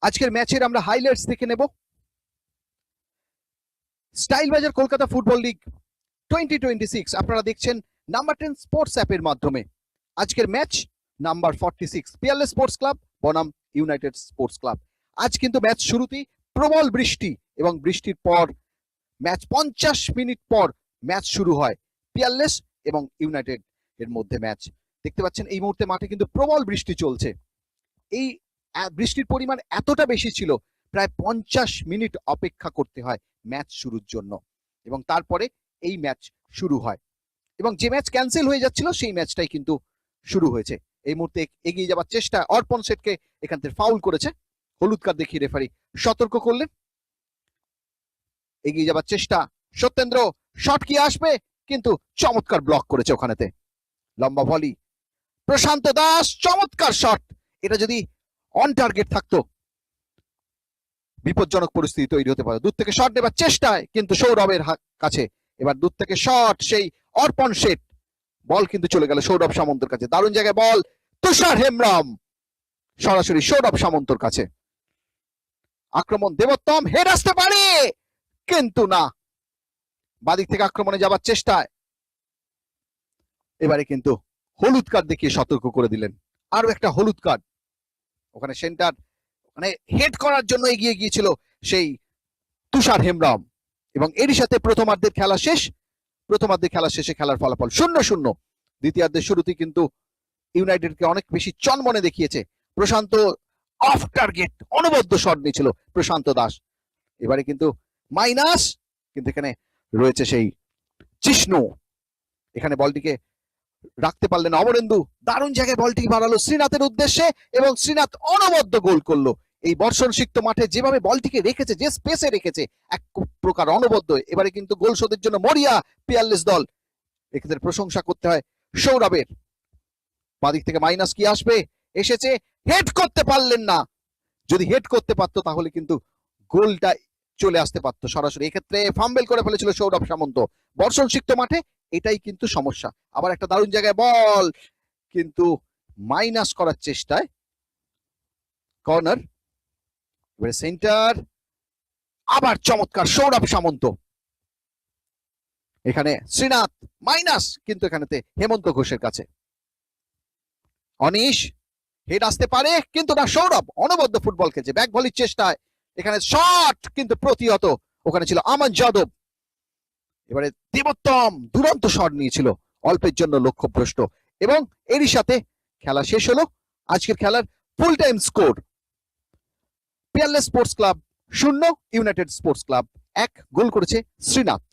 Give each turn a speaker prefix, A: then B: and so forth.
A: আজকের ম্যাচের আমরা হাইলাইটস দেখে নেব। স্টাইল বাজার কলকাতা ফুটবল লিগ 2026 আপনারা দেখছেন নাম্বার 10 স্পোর্টস অ্যাপের মাধ্যমে। আজকের match number 46 Peerless sports club বনাম ইউনাইটেড স্পোর্টস ক্লাব। আজ কিন্তু ম্যাচ শুরুতেই প্রবল বৃষ্টি এবং বৃষ্টির পর ম্যাচ 50 মিনিট পর ম্যাচ শুরু হয় পিয়ারলেস এবং ইউনাইটেড এর মধ্যে। ম্যাচ দেখতে পাচ্ছেন এই মুহূর্তে মাঠে কিন্তু প্রবল বৃষ্টি চলছে। এই বৃষ্টির পরিমাণ এতটা বেশি ছিল, প্রায় 50 মিনিট অপেক্ষা করতে হয় ম্যাচ শুরুর জন্য এবং তারপরে এই ম্যাচ শুরু হয় এবং যে ম্যাচ ক্যান্সেল হয়ে যাচ্ছিল সেই ম্যাচটাই কিন্তু শুরু হয়েছে। এই মুহূর্তে এগিয়ে যাওয়ার চেষ্টা, অর্পণ সেটকে এখান থেকে ফাউল করেছে, হলুদ কার্ড দেখিয়ে রেফারি সতর্ক করলেন। এগিয়ে যাওয়ার চেষ্টা, সত্যেন্দ্র শট কি আসবে, কিন্তু চমৎকার ব্লক করেছে ওখানেতে। লম্বা ভলি, প্রশান্ত দাস চমৎকার শট। এটা যদি অন টার্গেট থাকতো বিপজ্জনক পরিস্থিতি তৈরি হতে পারে। দূর থেকে শট নেবার চেষ্টায় কিন্তু সৌরভের কাছে, এবার দূর থেকে শট সেই অর্পণ শেঠ, বল কিন্তু চলে গেল সৌরভ সামন্তর কাছে। দারুণ জায়গায় বল, তুষার হেমব্রম সরাসরি সৌরভ সামন্তর কাছে। আক্রমণ দেবোত্তম, হেড আসতে পারে কিন্তু না, বাদিক থেকে আক্রমণে যাবার চেষ্টায় এবারে কিন্তু হলুদ কার্ড দেখিয়ে সতর্ক করে দিলেন। আরো একটা হলুদ কার্ড। ওখানে সেন্টার মানে হেড করার জন্য এগিয়ে গিয়েছিল সেই তুষার হেমব্রম এবং এরই সাথে প্রথমার্ধের খেলা শেষ। প্রথমার্ধের খেলা শেষে খেলার ফলাফল 0-0। দ্বিতীয়ার্ধের শুরুতেই কিন্তু ইউনাইটেডকে অনেক বেশি চনমনে দেখিয়েছে। প্রশান্ত অফ টার্গেট অনবদ্য শট নিয়েছিল প্রশান্ত দাস। এবারে কিন্তু মাইনাস, কিন্তু এখানে রয়েছে সেই জিষ্ণু, এখানে বলটিকে রাখতে পারলেন অমরেন্দু। দারুণ জায়গায় বলটি বাড়ালো শ্রীনাথের উদ্দেশ্যে এবং শ্রীনাথ অনবদ্য গোল করলো। এই বর্ষণ সিক্ত মাঠে যেভাবে বলটিকে রেখেছে, যে স্পেসে রেখেছে, এক প্রকার অনবদ্য। এবারে কিন্তু গোল শোধের জন্য মরিয়া পিয়ারলেস দল, এক্ষেত্রে প্রশংসা করতে হয় সৌরভের। বাদিক থেকে মাইনাস কি আসবে, এসেছে, হেড করতে পারলেন না। যদি হেড করতে পারতো তাহলে কিন্তু গোলটা চলে আসতে পারতো সরাসরি। এক্ষেত্রে ফাম্বেল করে ফেলেছিল সৌরভ সামন্ত। বর্ষণ সিক্ত মাঠে এটাই কিন্তু সমস্যা। আবার একটা দারুণ জায়গায় বল, কিন্তু মাইনাস করার চেষ্টায় কর্নার। এবারে সেন্টার, আবার চমৎকার সৌরভ সামন্ত। এখানে শ্রীনাথ মাইনাস, কিন্তু এখানেতে হেমন্ত ঘোষের কাছে। অনিশ, হেড আসতে পারে কিন্তু না, সৌরভ অনবদ্য ফুটবল খেলছে ব্যাক ভলির চেষ্টায়। এখানে শট কিন্তু প্রতিহত, ওখানে ছিল আমান যাদব। এবারে দেবোত্তম দুরন্ত শট নিয়েছিল, অল্পের জন্য লক্ষ্যভ্রষ্ট এবং এরই সাথে খেলা শেষ হলো। আজকের খেলার full time score Peerless sports club 0, United sports club 1। গোল করেছে শ্রীনাথ।